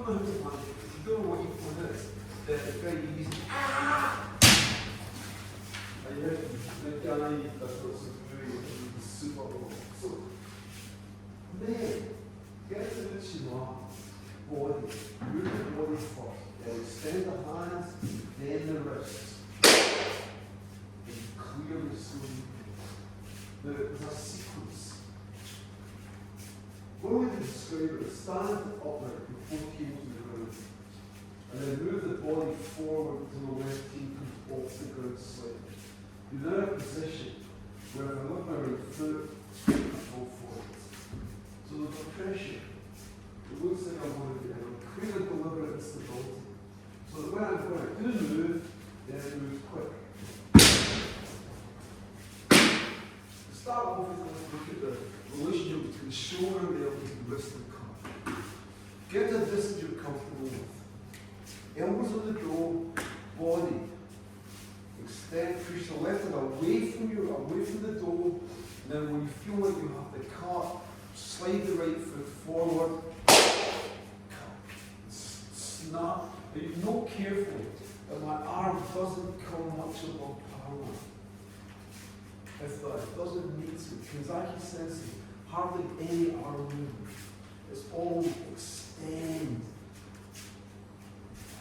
know how to land it, if you don't know what each one is, then it's very easy. And you the guy that's got some very super low. So, then, get to the chin-up, body, move the body first. Then extend the hands, then the wrists. And clearly slowly. There's a sequence. One way to describe it is stand upright with both heels on the ground. And then move the body forward until the left heel comes off the ground slightly. You're now in a position where if I look my right foot, I fall forward. So there's no pressure. It looks like I'm going to get a clear deliberate stability. So that when I'm going to do the move, then it moves quick. To start off with, let's look at the relationship between shoulder and elbows and wrist and cup. Get to a distance you're comfortable with. Elbows on the dome, body. Extend, push the left hand away from you, away from the dome. And then when you feel like you have the cut, slide the right foot forward. Cut. Snap. But you note carefully that my arm doesn't come much above parallel. If that doesn't need to, Kazaki sensei, hardly any arm movement. It's all extend.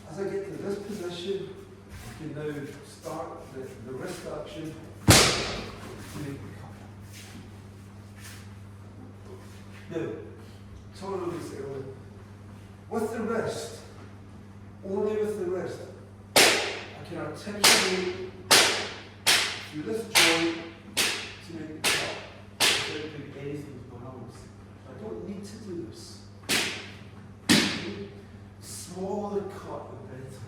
As I get to this position, I can now start the wrist action to make the cup. Now, told you this earlier. With the wrist, only with the wrist, I can articulate through this joint to make the cup without doing anything with my arms. I don't need to do this. Smaller the cut, the better.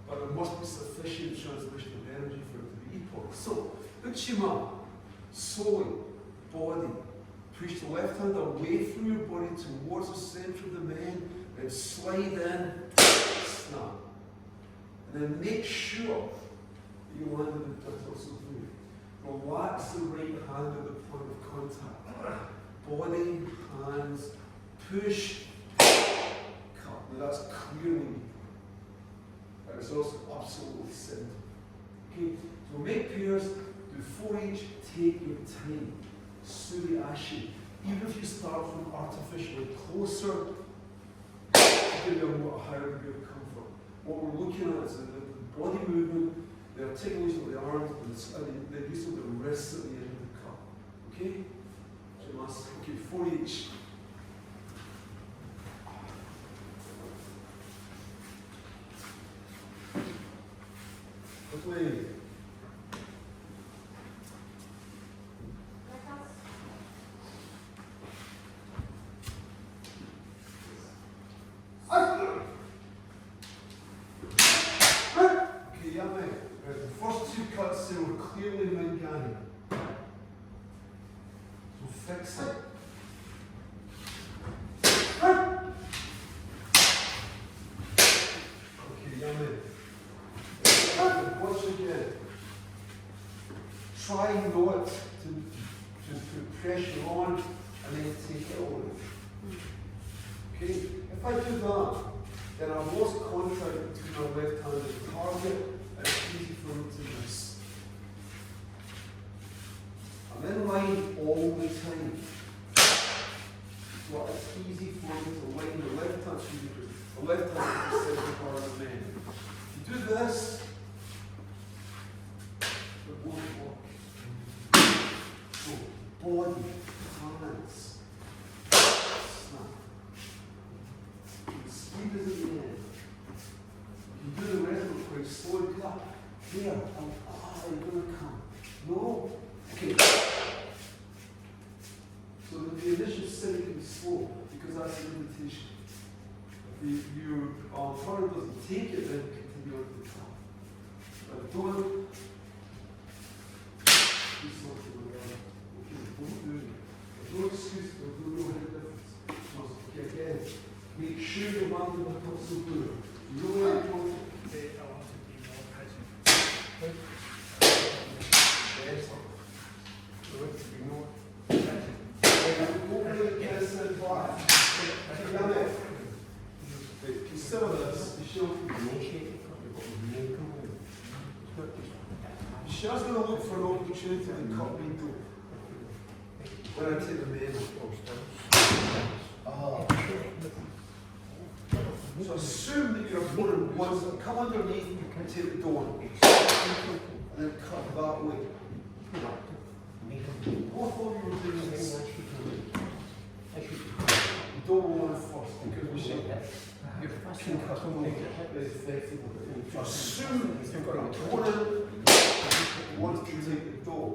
But there must be sufficient transmission of energy for it to be equal. So, Uchima, slowly, body. Push the left hand away from your body towards the center of the man, then slide in, snap. And then make sure that you land in the buttocks of the knee. Relax the right hand at the point of contact. Body, hands, push, cut. Now that's clearly, but it's also absolutely simple. Okay, so make pairs, do 4 each, take your time. Suri Ashi. Even if you start from artificially closer, give you a higher degree of comfort. What we're looking at is the body movement, the articulation of the arms, and the use of the wrists at the end of the cup. Okay? Okay, 4 each. Quickly. The first 2 cuts there were clearly Mangani. So fix it. Okay, yummy. Once again, try not to put pressure on and then take it away. Okay, if I do that, then I've lost contact between my left hand and the target. It's easy for me to miss. I'm in line all the time. So it's easy for me to line the left hand because the left hand is the central part of the man. If you do this, it won't work. So body, hands, snap. The speed is at the end. You do the rest of it quite slowly. Clap. Here. You're going to come. No. Okay. So the initial setting can be slow because that's the invitation. If your partner doesn't take it, then continue on to the top. But don't do something like that. Okay, don't do it. There's no excuse, there's no head difference. Okay, again, make sure you're landing the tops of blue. Really important. I want to be more present. Yes. I want to be more present. Over the kiss and fly. some of this, Michelle, Michelle's going to look for an opportunity to cut me to when I take the main. So assume that your opponent wants to come underneath and take the door, and then cut that way. Both of you are doing this. You don't want first because we should can cut very effectively. So assume you've got an opponent who wants to take the door.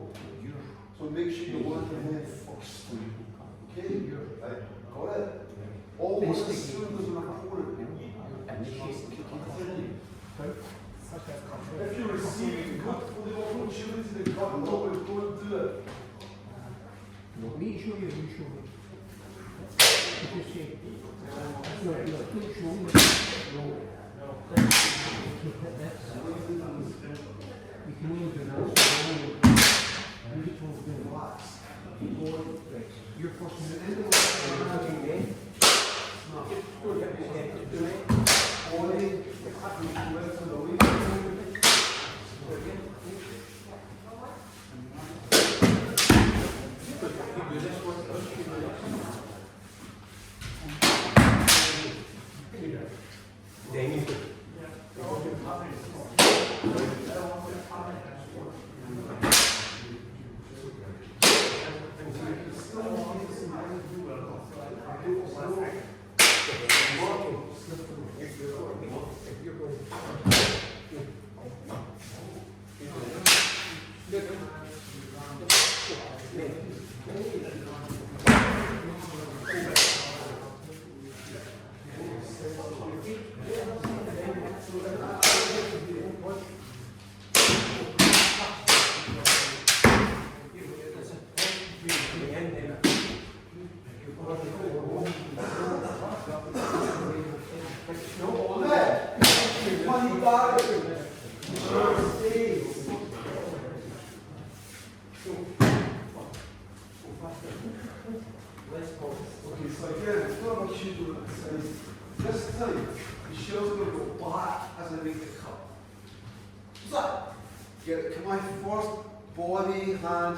So make sure you want the head first. Okay? Right. Got it? Always assume there's an opponent. If you're receiving good for the opportunity to cut, go and do it. Me show you, you show me. If you see, no, please show me. No. You can only do that. Relax. You're forcing the End end of the Okay, so again, what am I shooting at the side? This time, Michelle's going to go back as I make the cut. What's that? Get it, come out first, body, hand.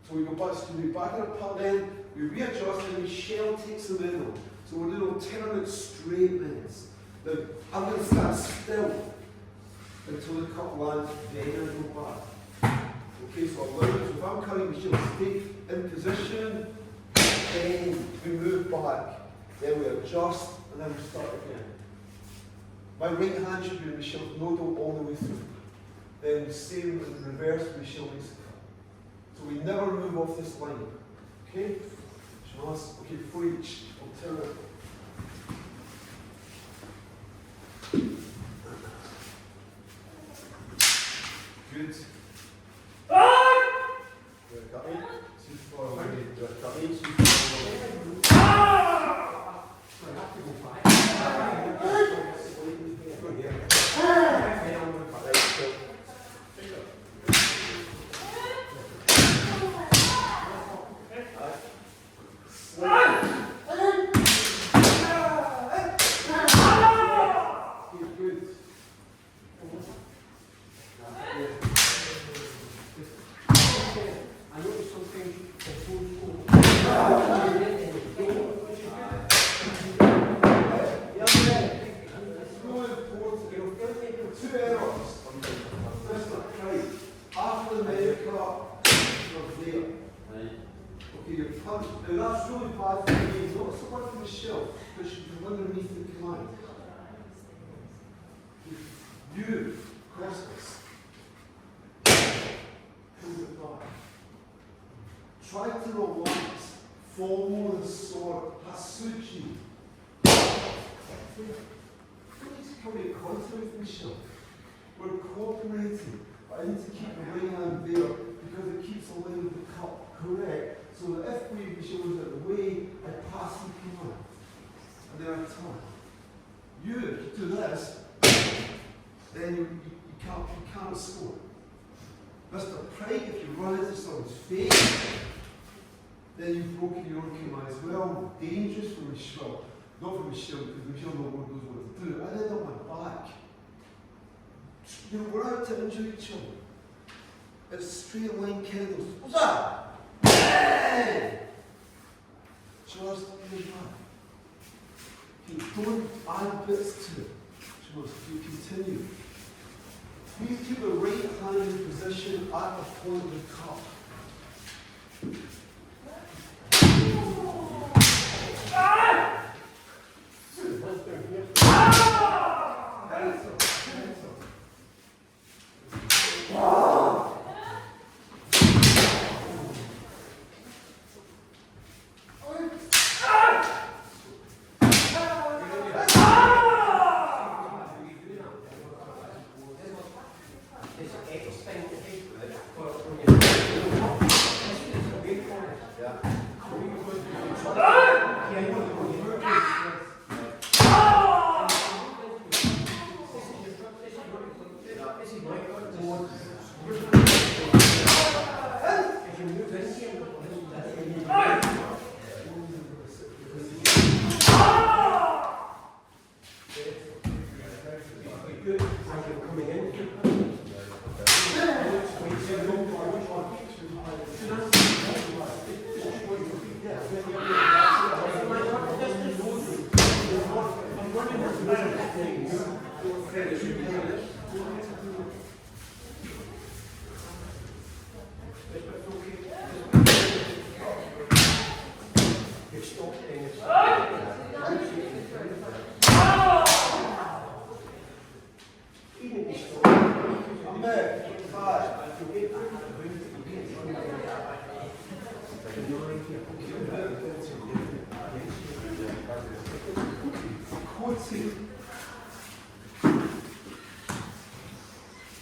So we go back, so we back in a putt then, we readjust and Michelle takes the middle. So we're doing alternate straight minutes. Now, I'm going to stand still until the cut lands, then I go back. Okay, so I'll learn, so if I'm cutting, Michelle stay in position, then we move back, then we adjust, and then we start again. My right hand should be in Michelle's nodal all the way through. Then the same in reverse, Michelle makes the cut. So we never move off this line. Okay? Okay, for each alternate. Good. Now that's really bad for me. It's not so bad for Michelle, because she's underneath the command. You cross this. Pull it back. Try to relax. Follow the sword. Hasuchi. We need to come in contact with Michelle. We're cooperating. But I need to keep the right hand there because it keeps the line of the cup correct. So that if Michelle was at the way, I pass the command. And then I turn. You do this, then you can't score. Mr. Pride, if you run into someone's face, then you've broken your own command as well. Dangerous for Michelle. not from Michelle, because Michelle knows what to do. I did on my back. You know, we're out to injure each other. It's straight line candles. What's that? Hey! Just in back. You don't add bits to it. Just you continue. Please keep the right hand in position at the point of the cup.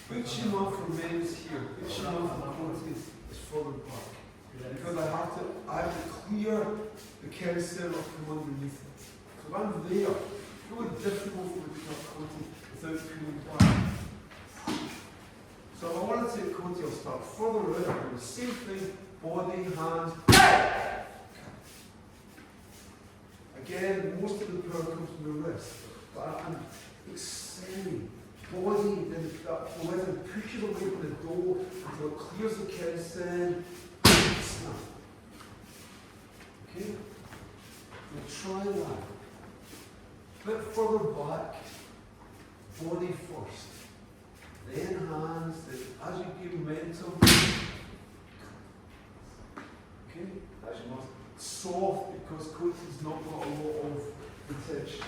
Which enough remains here? Which enough is further back? Because I have to clear the carousel up from underneath it. So I'm there. It's really difficult for me to get coating without pulling back. So if I want to take coating, I'll start further out. The same thing, body, hand. Again, most of the power comes from the wrist. But I'm extending body and push it away from the door until it clears the carousel. Snap. Okay? Now try that. Bit further back, body first. Then hands, then as you give momentum. Okay? As you must. Soft because coating's not got a lot of protection.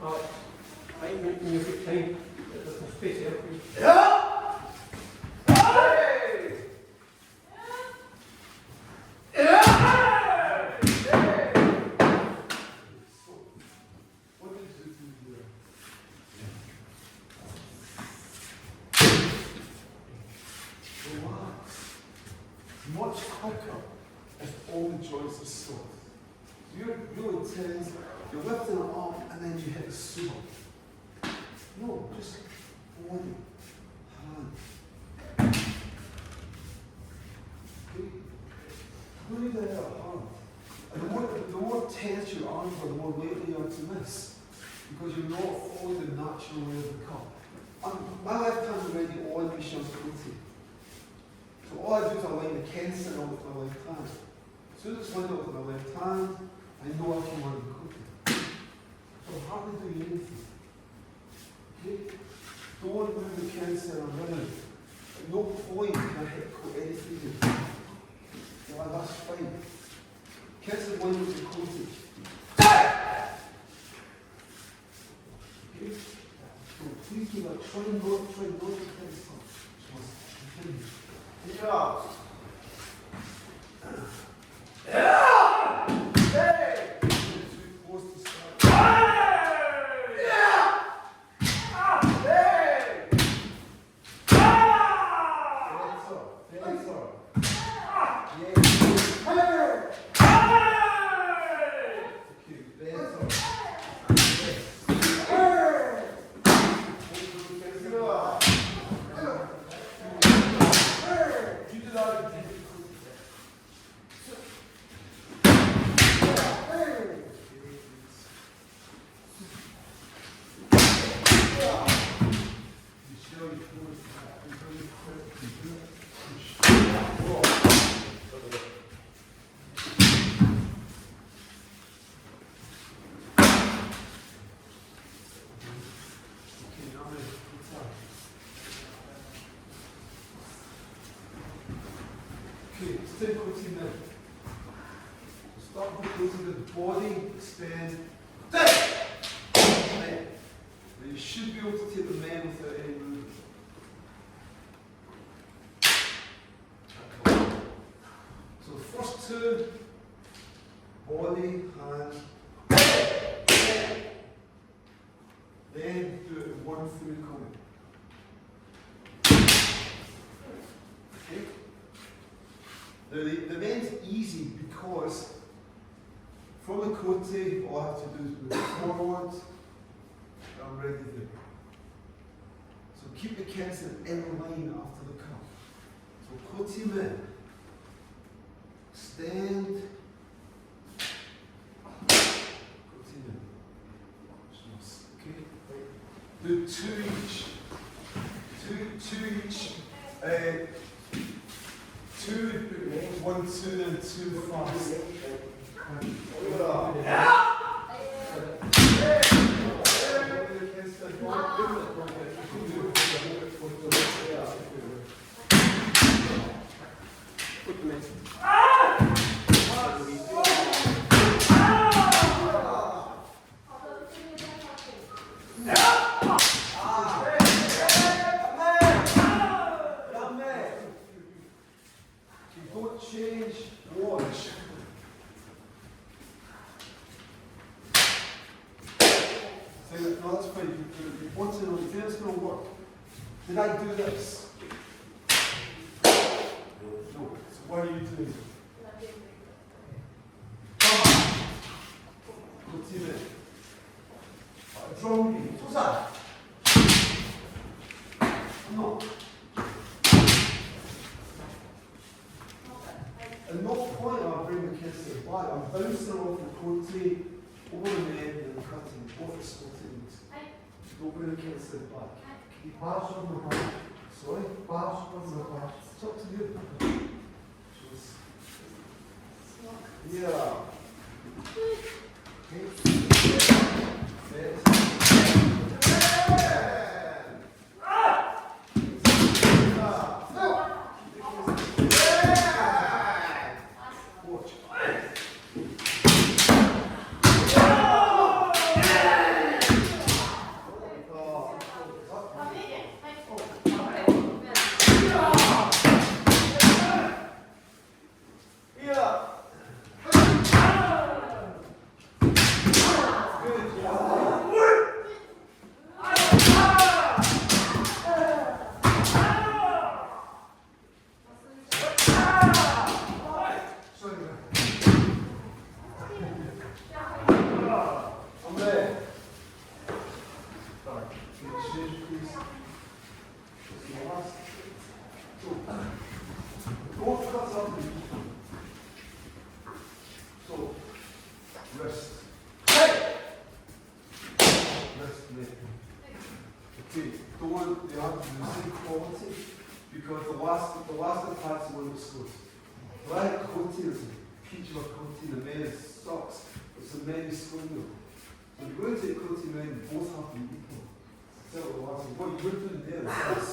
I think when you get time, there's some space here for you. Yeah! Hey! Yeah! Hey! So, what did you do here? Relax. Much quicker if all the joints are soft. You're really tense, you're lifting it up, and then you hit the super. No, just body, hand. Okay? Really let out hard. And the more tense your arms are, the more likely you are to miss. Because you're not following the natural way of the cup. My left hand's already on Michelle's coating. So all I do is I line the Kensen on with my left hand. As soon as it's lined up with my left hand, I know I can run the coating. So I'm hardly doing anything. Okay? Don't move the Kensen around. At no point can I hit anything. Yeah, that's fine. Kensen lined with the coating. Okay? So please do that. Try not to tense up. Just continue. Yeah. Yeah. Hey. Too close to start. Hey. Yeah. Hey. Hands up. Hands up. Yeah. Hey. Okay. Hands up. You do that 10 cutting now. Start with cutting the body, expand. Down! There. Now you should be able to take the men without any movement. So the first two, body, hand, then do it in one full coming. Okay? Now the men's easy because from the kote, all I have to do is move forward, and I'm ready there. So keep the kensei in line after the cut. So kote men, extend, kote men. Okay? Do two each. Two each. Two, 1, 2, and 2 fast. Don't change, watch. No, that's fine. You want to know if it's going to work. Did I do this? No. So what are you doing? What's in it? Drum beat. What's that? No. At no point I'll bring the kensei back. I'm bouncing off the kote, over the men and cutting, both splitting. Don't bring the kensei back. You pass on the back. Sorry? Pass on the back. It's up to you. Yeah. They have to do the same quality because the last attacks one was good. Right kote is a peach of kote, the men is socks, it's a men is squingle. So you're going to take kote men, both have to be equal. So what you're doing there is this.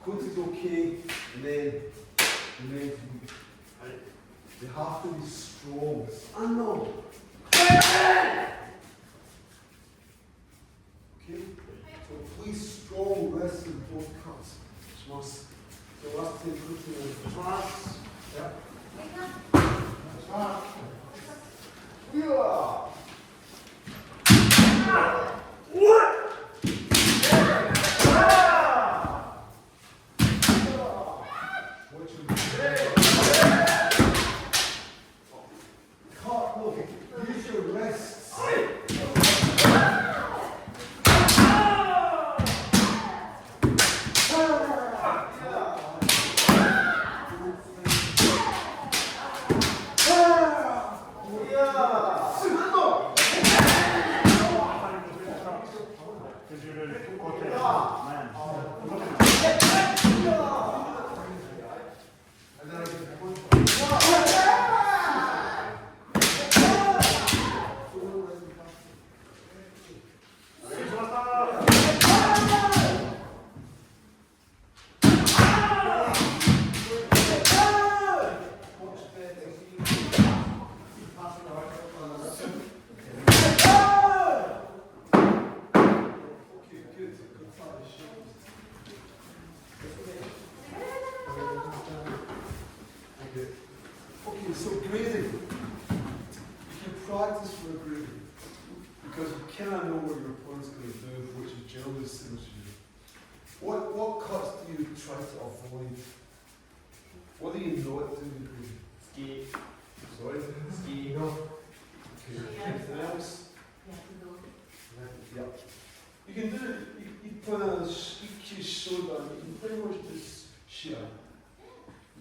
Kote is okay, and then the men is weak. They have to be strong. I know. Okay? So please strong wrist in both cuts. So last thing, put in the class. Yeah. Yeah. What? Use your wrists. practice for a grading. Because you cannot know what your opponent's going to do, which is generally the same as you. What cuts do you try to avoid? What do you not do in grading? Ski. Sorry? Ski. No. Okay. Anything else? Yeah. You can do it, you put a you shoulder, you can pretty much just shear.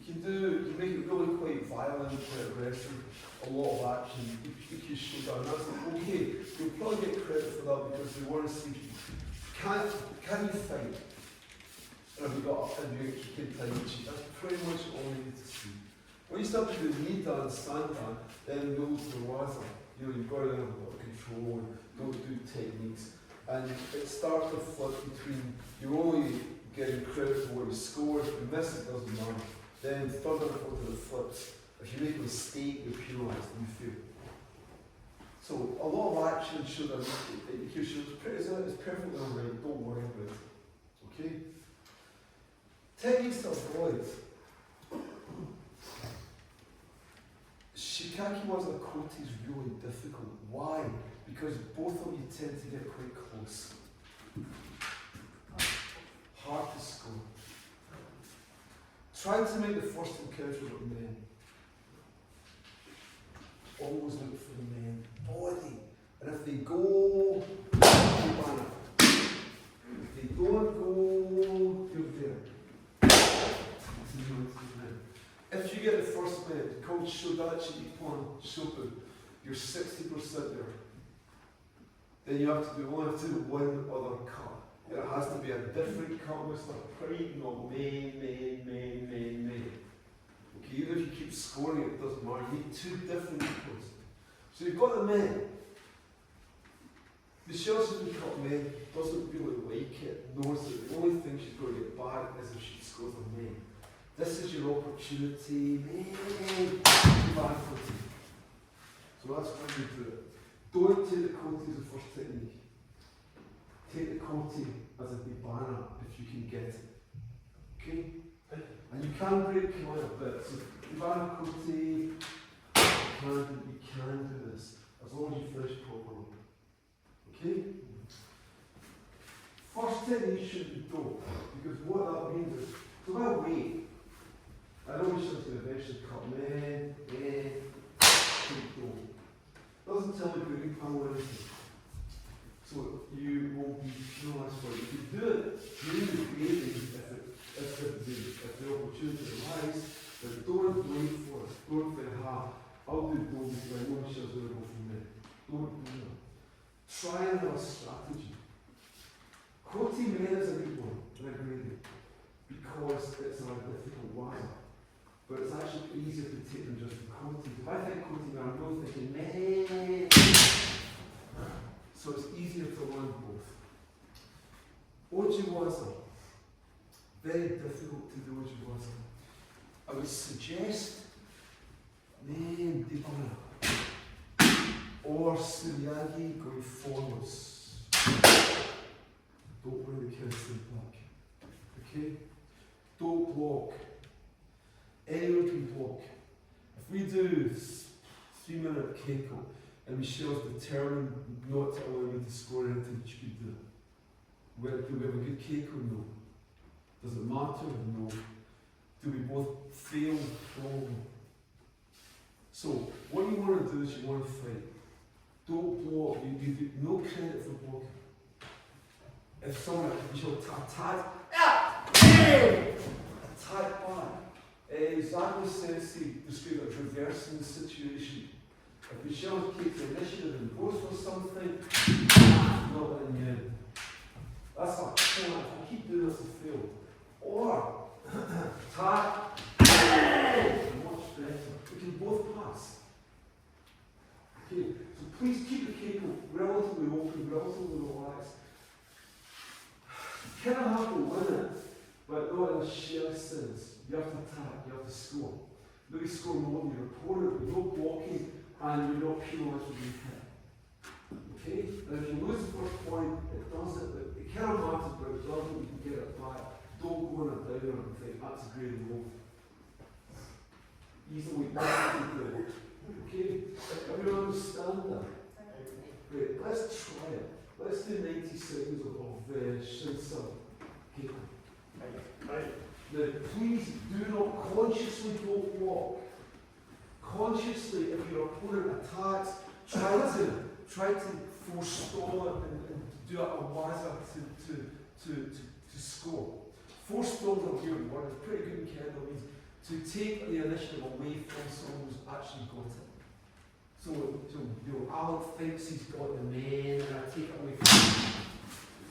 You can make it really quite violent, quite aggressive, a lot of action, you can shoulder, and that's like, okay, you'll probably get credit for that because they want to see can you fight? And have you got you can tie each, that's pretty much all you need to see. When you start to do knee down, stand down, then go to the water. You've got to have a lot of control and don't do techniques. And it starts to flip between, you're only getting credit for what you scored, if you miss it doesn't matter. Then third and fourth of the flips, if you make a mistake, you're penalised and you fail. So a lot of action should have, it's perfectly alright, don't worry about it. Okay? Techniques to avoid. Shikaki waza koti is really difficult. Why? Because both of you tend to get quite close. Hard to score. Try to make the first encounter with men. Always look for the men. Body. And if they go, you ban it. If they don't go, you're there. If you get the first man, called Shodachi Ippon Shoku, you're 60% there. Then you have to do, only have to do one other cut. It has to be a different cut with a pride, not main. Okay, even if you keep scoring it doesn't matter. You need two different equals. So you've got the men. The Chelsea cut men doesn't really like it, knows that the only thing she's going to get back is if she scores a men. This is your opportunity, man. So that's what you do it. Don't take the koti as the first technique. Take the koti as a dibana if you can get it. Okay? And you can break Kamai a bit. So dibana koti, you can do this as long as you finish properly. Okay? First technique should be do, because what that means is, so if I wait, I know which one's going to eventually cut men, keep going. Doesn't tell me putting power or anything. So you won't be penalised for it. If you do it, you need to create it if the opportunity arises, but don't wait for it. Don't think, I'll do both because I know Michelle's going to go from there. Don't do that. Try another strategy. Quoting men is a good one, and I agree, because it's a difficult wire. But it's actually easier to take them just for quoting. If I think quoting, I'm not thinking men. So it's easier to learn both. Ojiwaza. Very difficult to do ojiwaza. I would suggest men dibana or suryagi going forwards. Don't wear the kids in black. Okay? Don't block. Anyone can block. If we do 3-minute keiko and Michelle's determined not to allow me to score anything, she could do it. Do we have a good keiko? No. Does it matter? No. Do we both fail? Probably. So, what you want to do is you want to fight. Don't block. You do no credit for blocking. If someone, Michelle attack back. Zagos Sensei described it as reversing the situation. If Michelle takes the initiative and goes for something, not letting you in. That's a point. If I keep doing this, I fail. Or, attack, much better. We can both pass. Okay, so please keep the keiko relatively open, relatively relaxed. You kind of have to win it, but not in a shared sense. You have to attack, you have to score. Maybe score more than your opponent, with no blocking, and you're not penalised for being hit. Okay? And if you lose the first point, it doesn't, it kind of matters, but it doesn't, you can get it back. Don't go on a downer and think, that's a great move. Easily, that's a good. Okay? Everyone understand that? let's try it. Let's do 90 seconds of Shinsa Keiko. Right. Now, please do not consciously don't walk. Consciously, if your opponent attacks, try to forestall it and do a waza to score. Forestall is a weird word. It's pretty good in Kendo. It means to take the initiative away from someone who's actually got it. So Alec thinks he's got the man, and I take it away from him.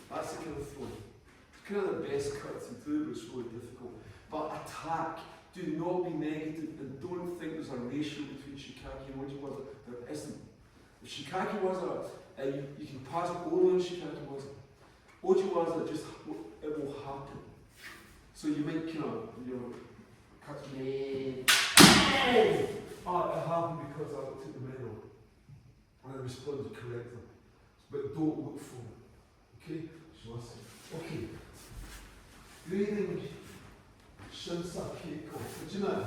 That's the kind of throw. It's kind of the best cut to do, but it's really difficult. But attack. Do not be negative, and don't think there's a ratio between Shikaki and Ojiwaza. There isn't. If Shikaki Waza, you can pass only on Shikaki Waza. Ojiwaza, it will happen. So you might cut me. Oh, it happened because I looked at the medal and I responded correctly. But don't look for it. Okay? Okay. Grading Shinsa Keiko. What do you know?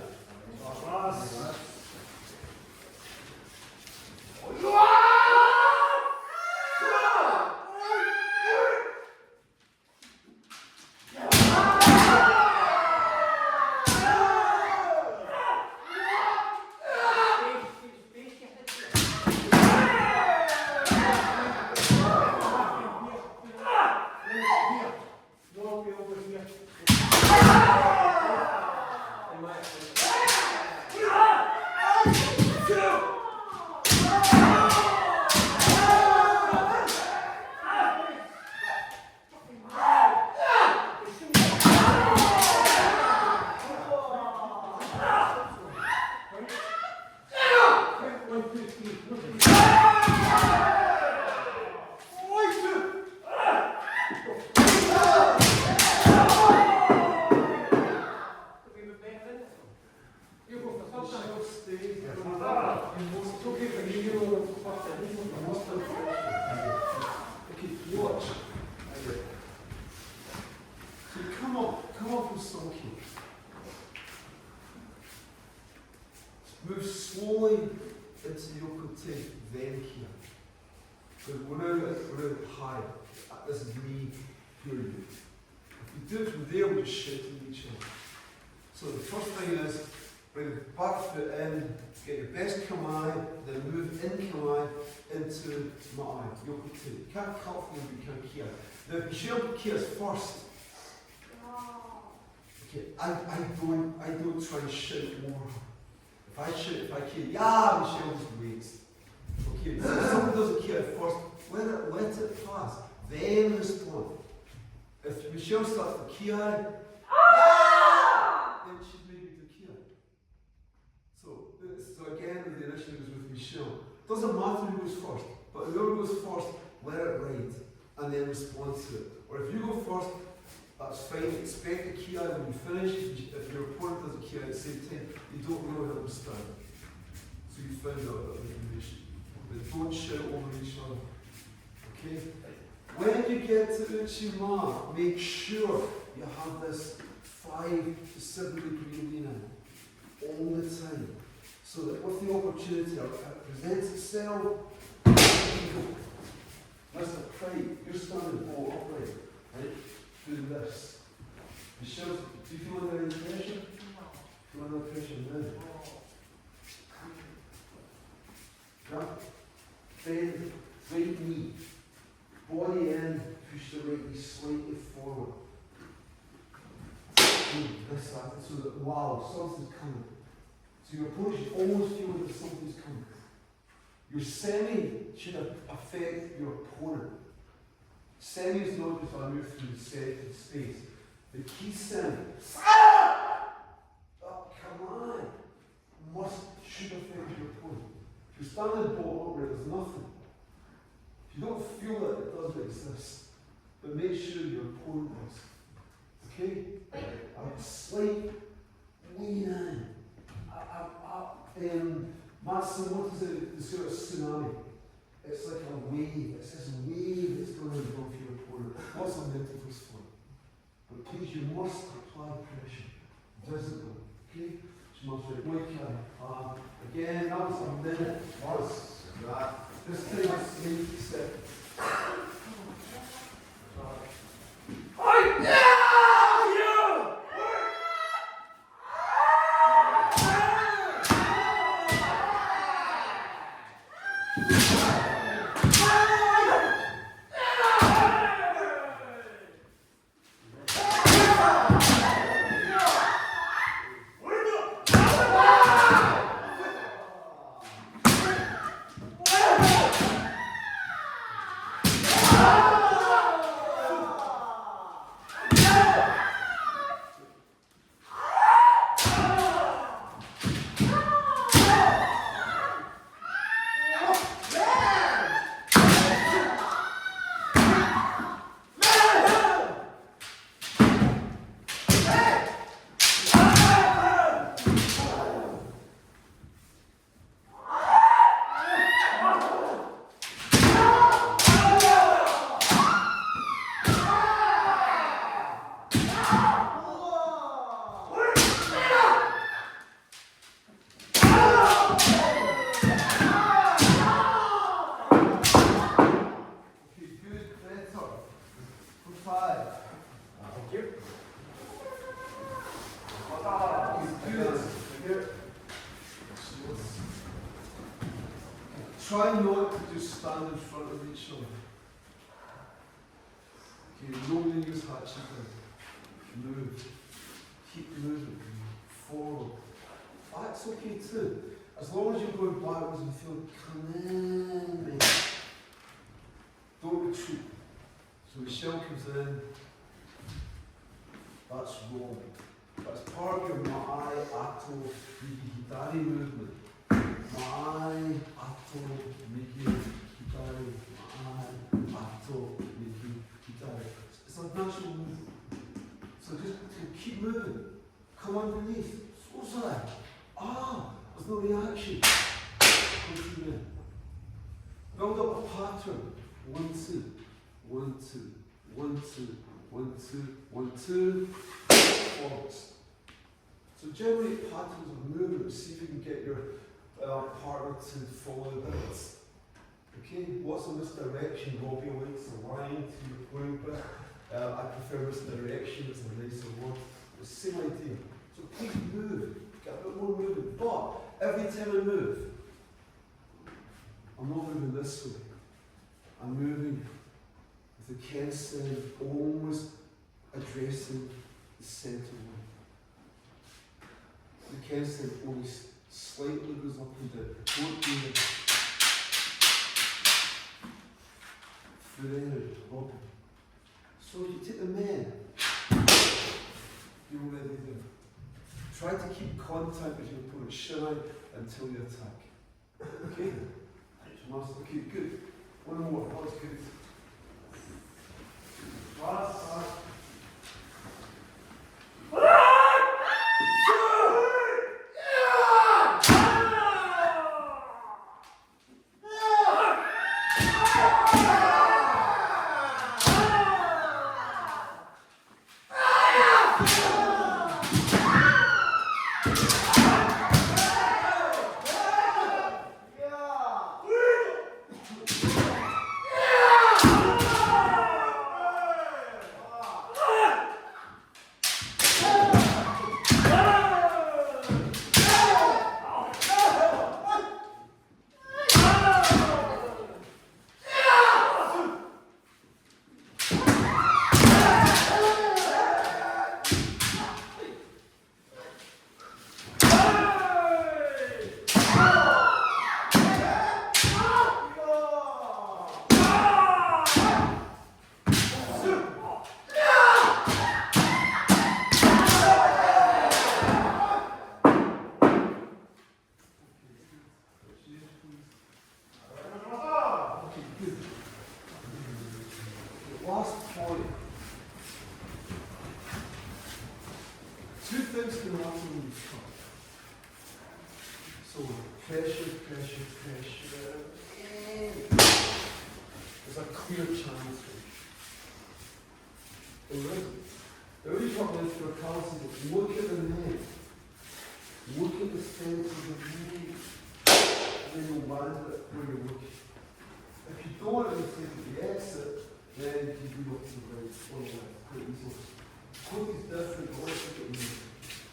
Move slowly into Yokote, then here. Because we're now high. This is me, period. If we do it from there, we're just shouting at each other. So the first thing is, bring the back foot in, get your best kamai, then move in kamai into maai, Yokote. You can't cut from them, you can kia. Now if you share kias first, okay, I don't try and shout more. If I shout, if I kill, yeah, Michelle just waits. Okay, so if someone doesn't kill first, let it pass, then respond. If Michelle starts to kill, then she's maybe to kill. So again, the initiative is with Michelle. Doesn't matter who goes first, but whoever goes first, let it ride, and then respond to it. Or if you go first, that's fine. Expect the kia when you finish. If your opponent does a kia at the same time, you don't really have them stand. So you find out that information. But don't shout over each other. Okay? When you get to Uchima, make sure you have this 5 to 7 degree lean in all the time. So that if the opportunity presents itself, that's the pride. You're standing all upright. Right? Do this. Michelle, do you feel under any pressure? No. Feel under pressure now? Jump. Bend. Right knee. Body in. Push the right knee slightly forward. This happens so that, wow, something's coming. So your opponent should always feel that something's coming. Your semi should affect your opponent. Semi is not just a move through the second space. The key semi, come on, should affect your opponent. If you're standing bolt upright, there's nothing. If you don't feel it doesn't exist. But make sure your opponent does. Okay? A slight lean in. Matsumoto is the sort of tsunami. It's like a wave. It's this wave that's going to above your opponent. Lots of mental for. But please, you must apply pressure. Visible. Okay? Again, that was a minute. Right. This time it's me to step. Try not to just stand in front of each other. Okay, nobody use hatchet. Move. Keep moving. Forward. That's okay too. As long as you're going backwards and feel come in. Don't retreat. So the shell comes in. That's rolling. That's part of your Ma'ai Ato Hidari movement. Ma'ai Ato Miki Hidari. Ma'ai Ato Miki Hidari. It's a natural movement. So just keep moving. Come underneath. Sosai. There's no reaction. Come through in. Build up a pattern. 1, 2. 1, 2. 1, 2. 1, 2. 1, 2. Forwards. So generate patterns of movement. See if you can get your partner to follow the beats. Okay, what's in this direction? Robbie likes a line to your point, but I prefer this direction. It's a nicer word. The same idea. So please move. Get a bit more movement. But every time I move, I'm not moving this way. I'm moving with the Kensen almost addressing the centre line. The Kensen only slightly goes up and down. Don't do it. Through energy, Robin. So if you take the men, you're already there. Try to keep contact with your opponent, shy until you attack. Okay? Okay, good. One more, that was good. Last. Last point. Two things can happen when you cut. So pressure. There's a clear chance. The only problem is for calcium is look at the neck. Look at the center of the knee. and then you'll land it where you're looking. If you don't and you take the exit, then you can do up to the right or left quite easily. Code is different, but let's look at the name.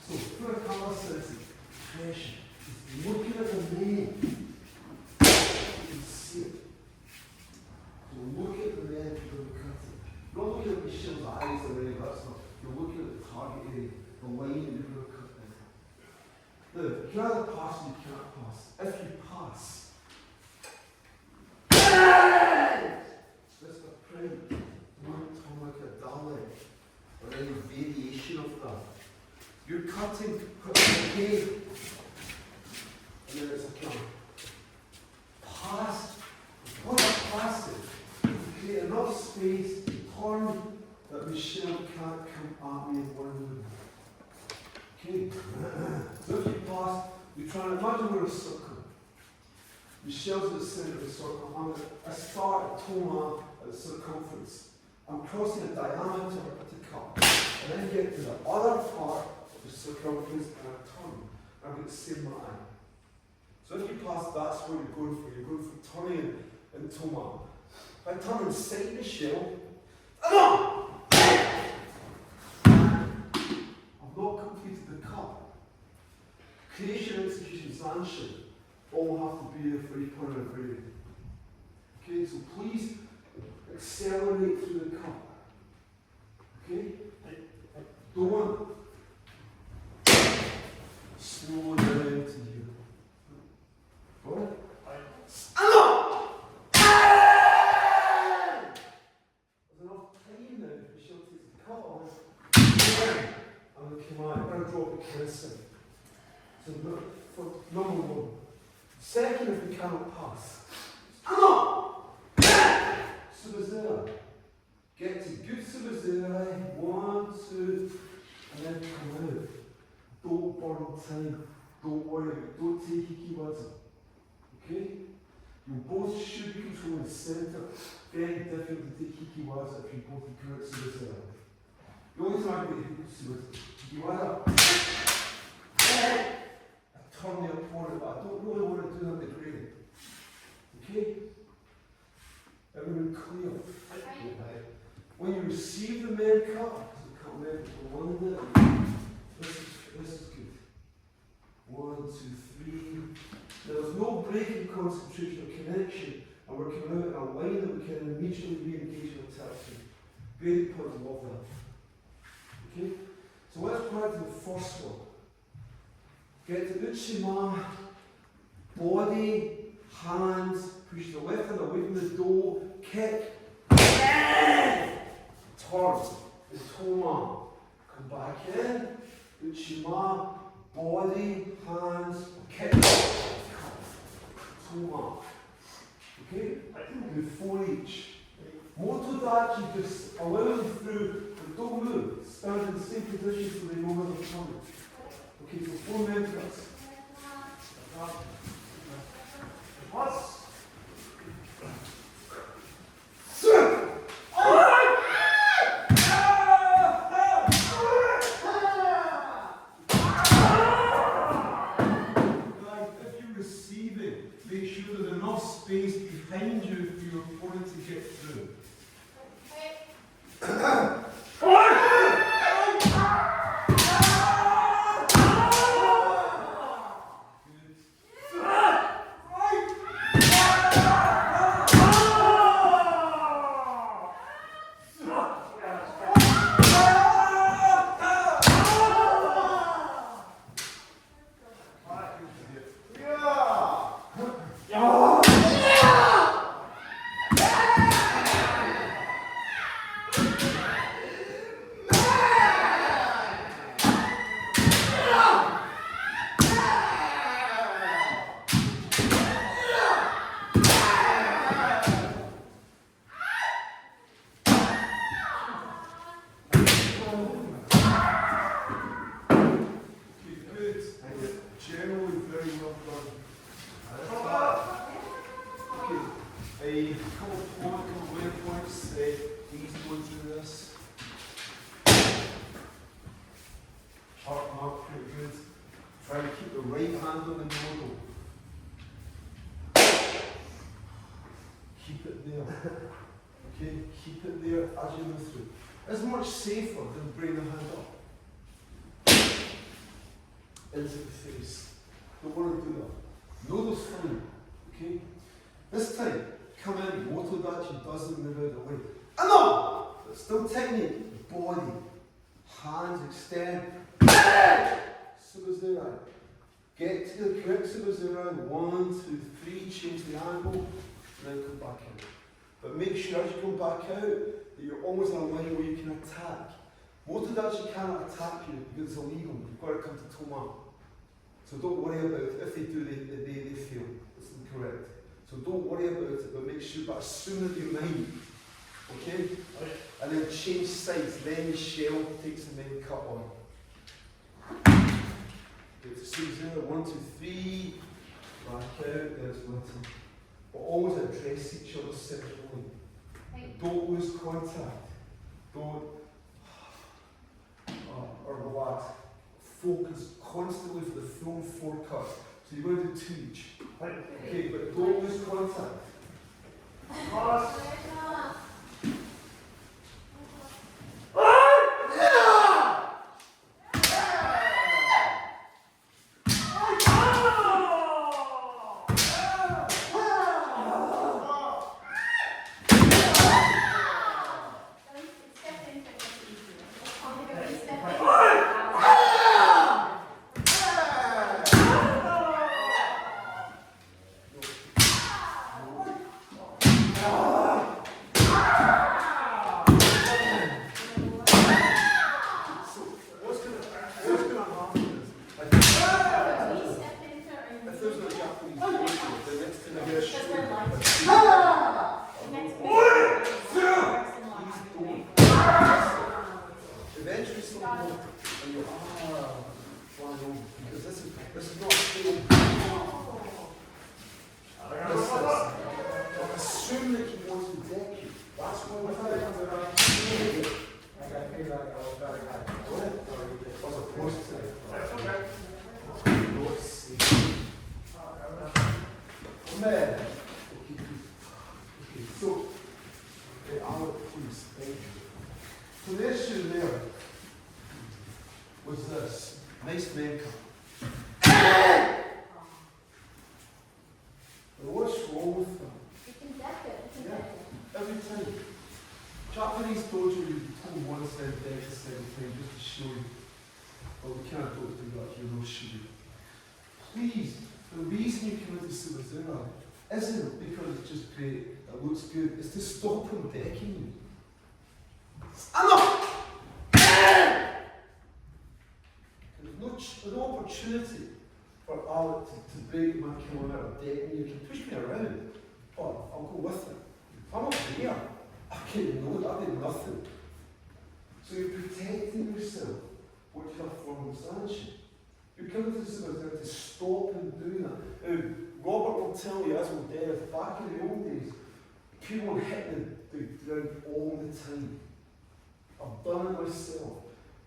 So, for a calisthenics impression, is looking at the name, you can see it. So, look at the name of the cutting. You're not looking at Michelle's eyes or any of that stuff. You're looking at the target area, the line that you're going to cut in. Now, you can either pass or you can't pass. If you pass, that's the prime. Don't turn like a Dalek or any variation of that. You're cutting, okay, and then it's a count. Pass, what a pass it. Create enough space to turn that Michelle can't come at me in one move. Okay, so if you pass, you try and imagine we're a circle. Michelle's at the centre of the circle. I start at Thomas at the circumference. I'm crossing a diameter to cut, and then get to the other part of the circumference and I turn. I've got the same line. So if you pass, that's what you're going for. You're going for turning in Thomas. If I turn inside Michelle, I've not completed the cut. Creation, execution, sanction all have to be there for each point of grading. Okay, so please accelerate through the cut. Okay? Don't slow down to here. What? There's enough time now for Michelle to take the cut off. I'm going to come out. I'm going to drop it closer. So, for number one. Second, if we cannot pass. Subazera. Get to good Subazera. 1, 2, and then come out. Don't burn time. Don't worry about it. Don't take Hikiwaza. Okay? You both should be controlling the centre. Very difficult to take Hikiwaza if you both come out Subazera. The only time I get Hikiwaza. I turn the opponent, but I don't really want to do that in the grading. Okay? Everyone clear? When you receive the main cut, because the cut main for one this is good. 1, 2, 3. There's no break in concentration or connection, and we're coming out in a line that we can immediately re-engage and attack to. Very important, love that. Okay? So let's go back to the first one. Get to Uchima, body, hands, push the left hand away from the door, kick, turn, the Toma, come back in, Uchima, body, hands, kick, Toma. Okay? Do 4 each. Motodachi, just allow them through, but don't move. Stand in the same position so they know where they're coming. Okay, so 4 mantras. Plus. If you're receiving, make sure there's enough space behind you for your opponent to get through. Try to keep the right hand on the noodle. Keep it there. Okay, keep it there as you move through. It's much safer than bring the hand up into the face. Don't want to do that. Know those fine. Okay? This time, come in, motodachi doesn't move out of the way. And no! But still technique. Body. Hands extend. Subazurai. Get to the correct Subazurai. 1, 2, 3. Change the angle. And then come back in. But make sure as you come back out that you're always in a line where you can attack. Motodachi cannot attack you because it's illegal. You've got to come to Toma. So don't worry about it. If they do, they fail. It's incorrect. So don't worry about it, but make sure, but assume that you mind. Okay? And then change sides. Then Michelle takes the main cut on. Get to 0, 1, 2, 3. Back out. There's 1, 2. But always address each other separately. Don't lose contact. Don't or relax. Focus constantly for the full 4 cuts. So you're going to do 2 each. Okay, but don't lose contact. Pass. So the issue there was this. Nice man come. What's wrong with them? You can deck it. Yeah, every time. Japanese dojo, you pull one side, deck the second time just to show you. But we can't do that here, no shooting. Please, the reason you come into Subazura isn't because it's just great, it looks good, it's to stop him decking you. Enough! There's no opportunity for Alec to break my kilometre of decking you. You can push me around, but I'll go with it. If I'm up here, I can know that'll be nothing. So you're protecting yourself, which is a form of sanction. You're coming to Subazura to stop him doing that. Now, Robert will tell you, as will Dev, back in the old days, people were hitting the ground all the time. I've done it myself.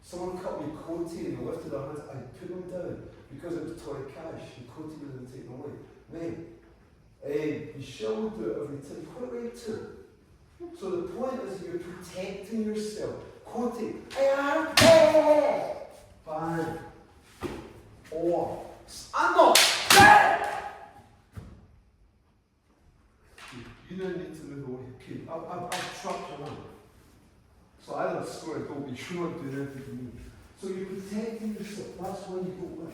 Someone cut me coatie and lifted their hands. I put them down because it was toy cash and coatie didn't take them away. Man, you shall do it every time. Quite right too. So the point is you're protecting yourself. Coatie, bang, or stand up. You don't need to move away. Okay, I've trapped you on. So I don't score a goal, but you're not doing anything to me. So you're protecting yourself. That's why you don't win.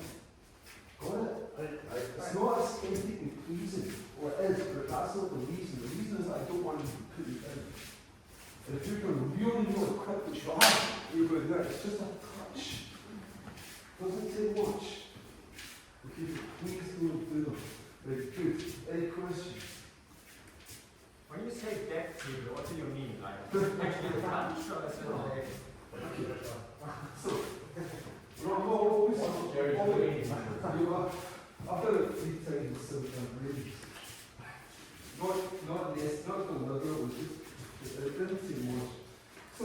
Got it? It's not aesthetically pleasing, or it is, but that's not the reason. The reason is I don't want you to put you down. And if you're going to really quick, which you are, you're going to do it. It's just a touch. Doesn't take much. Okay, please don't do them. Very good. Any questions? When you say deck table, what do you mean? Like actually the punch or is it like? So, I've done it 3 times so really. Not this, not the leather, it didn't seem much. So,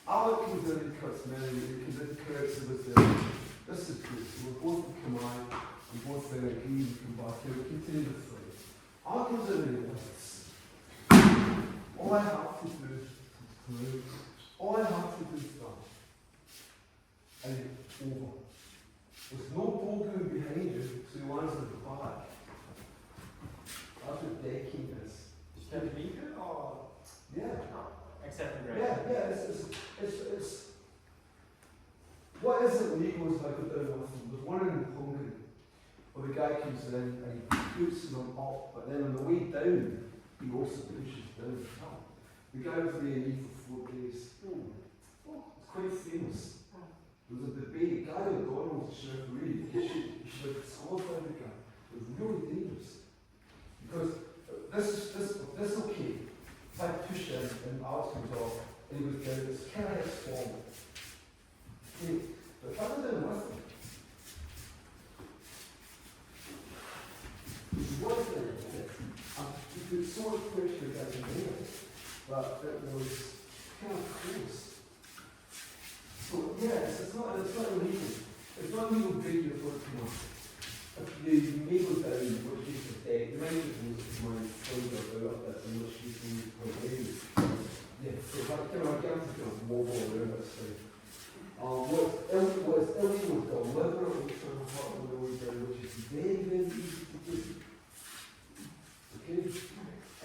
Alec comes in and cuts many, he comes in and corrects it with this is good. So we're both in command, we both agree, we come back here, we continue the fight. Alec comes in and he lists. All I have to do is that. And it's over. There's no ball going behind you, so you answer the back. That's what decking is. Is that legal or Yeah. accepted Yeah, right? yeah, it's what isn't legal is like a bit of a, there's one in Hungary where the guy comes in and he puts them up, but then on the way down, he also pushes down. The guy was there for 4 days. It's quite famous. There was a debate, a guy at McDonald's referee, he should have disqualified the guy. It was really dangerous. Because this okay. If I push him and Alex comes off, and he goes down, it's kind of his form. Okay, but if I was in with him, he was there with it. You could sort of pressure the guy in there, but it was kind of close. So yes, it's not illegal. It's not illegal to break your foot too much. If you may go down, which is the day, you might lose my shoulder out a bit, in which case you go down. Yeah, so if I can't wobble around that side. What's illegal is deliberately trying to hurt on the way down, which is very, very easy to do. Okay?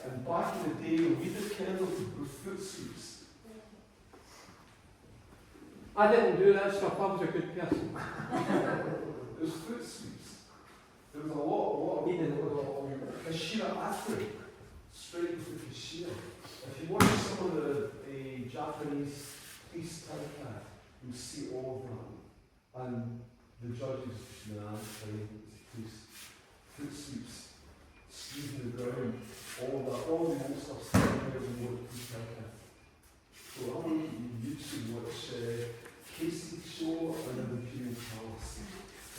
And back in the day when we did kennels with foot sweeps, I didn't do that stuff, I was a good person. there was foot sweeps. There was a lot of cashier after straight with the cashier. If you watch some of the Japanese Taiseidokai, you'll see all of that. And the judges, foot sweeps, squeezing the ground, all that, all the old stuff standing there and what Taiseidokai. So I want you to watch Casey show and then the Imperial Palace.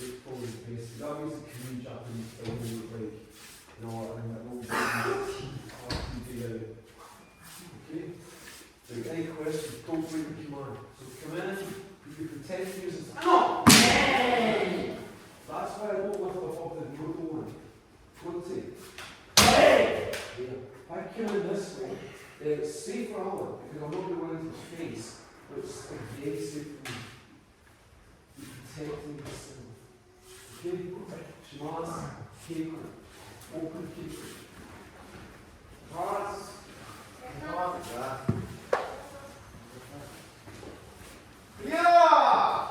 It's probably the best. That was the Korean Japanese film, like, you know, and that old tea party. Okay? So any questions, don't break the command. So come in, you can pretend to use this. No! That's why I don't lift above the road one. Don't say, hey! If I come in this way, then it's safe for Alan, because I'm not going to go into his face. But it's again safe for me. You're protecting yourself. Okay? Shema's cable. Open cable. Cards. Yeah!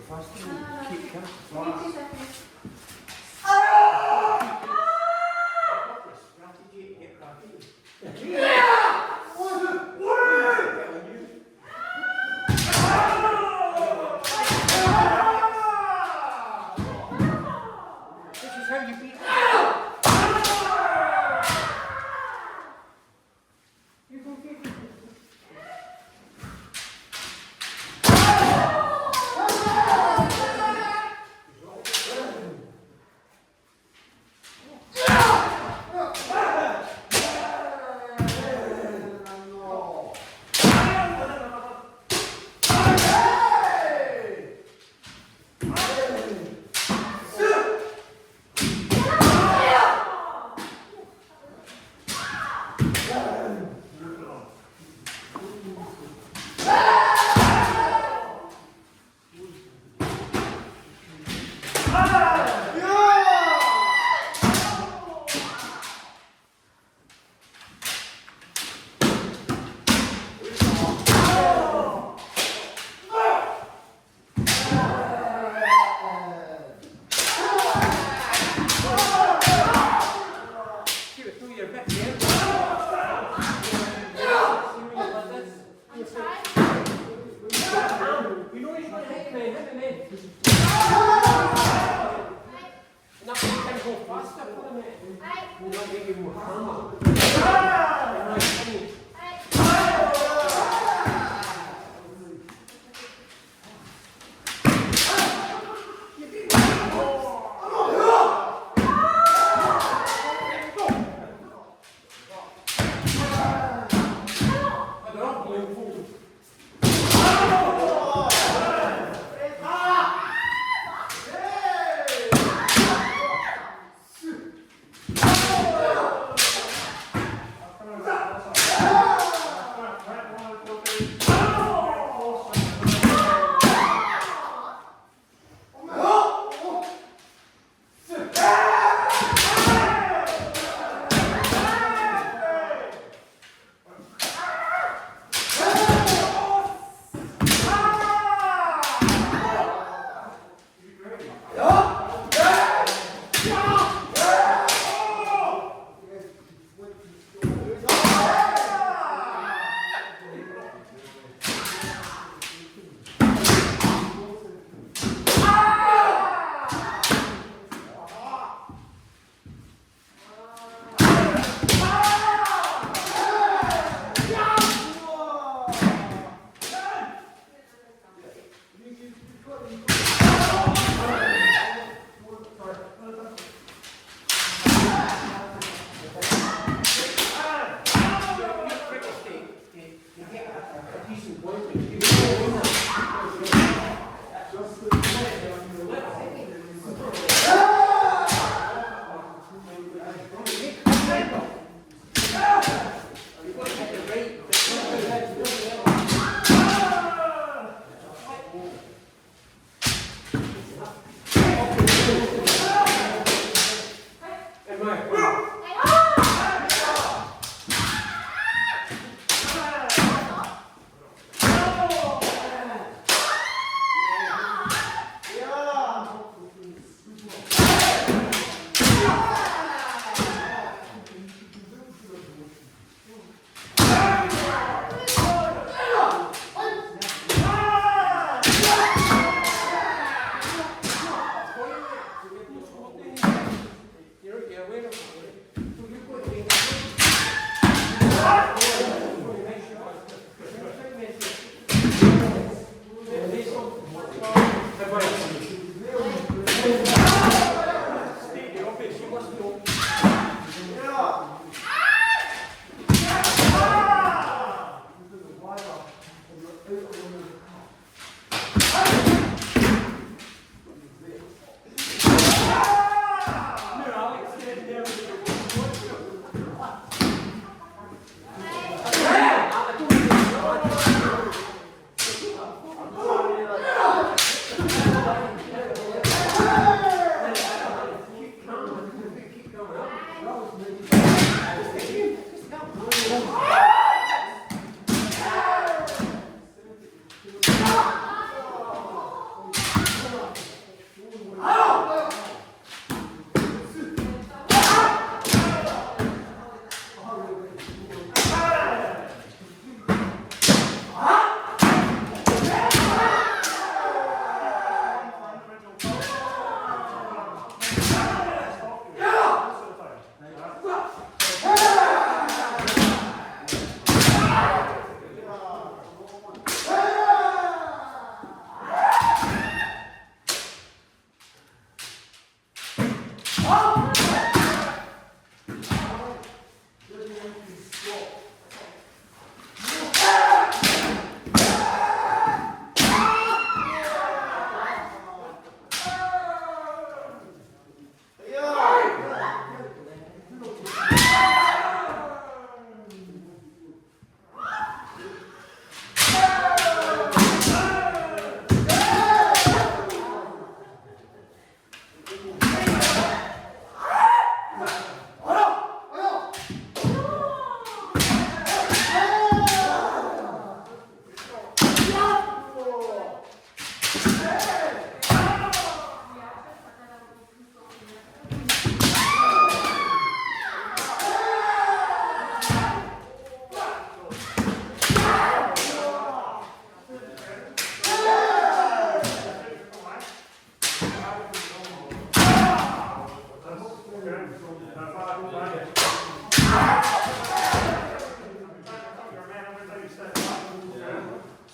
faster and keep calm. Strategy, hit rapid. This is how you beat you can get it.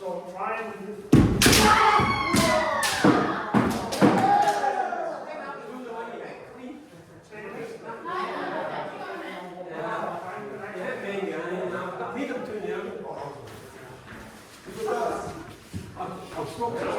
So try and I'm stopping.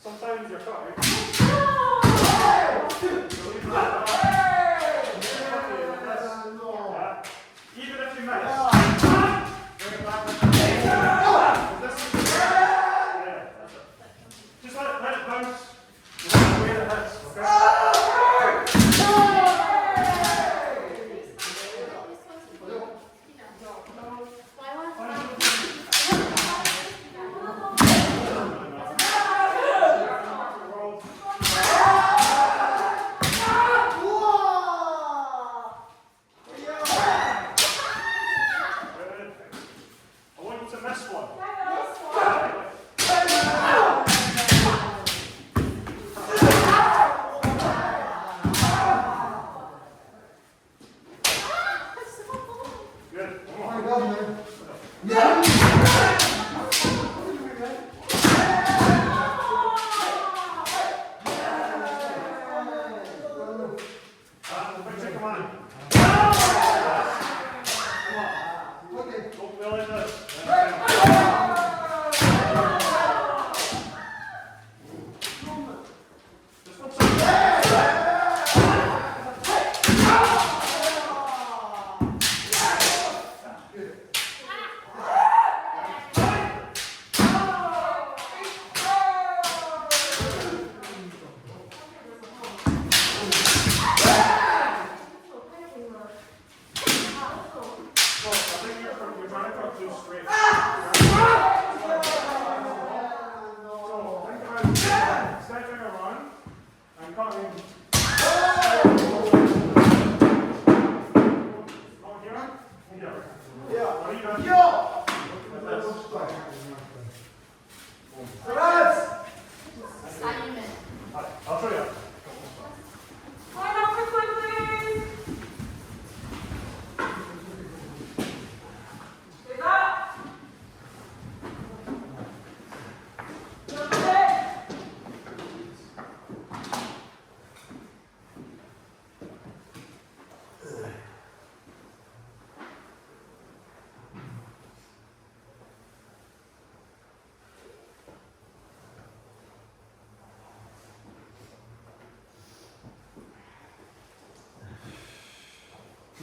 Sometimes you're fine.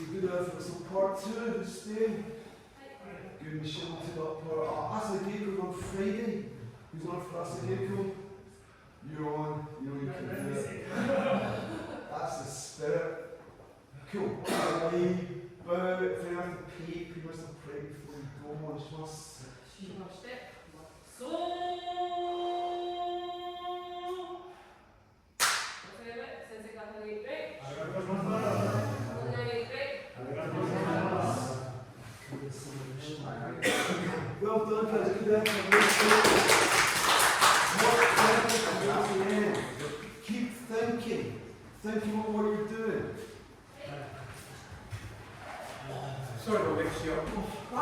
good effort. So part 2, stay. Good machine to that part. Taiseidokai on Friday. Who's on for Taiseidokai? You're on. You know you can do it. That's the spirit. Cool. But if you have to peak, you must have prayed before you go on. Just must. しまして、そう。先生からお願い。お願い。 Well done, guys. Good effort. Keep thinking. Thinking about what you're doing. Sorry to mix you up. I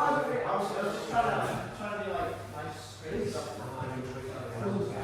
was just trying to be like nice, straight stuff behind.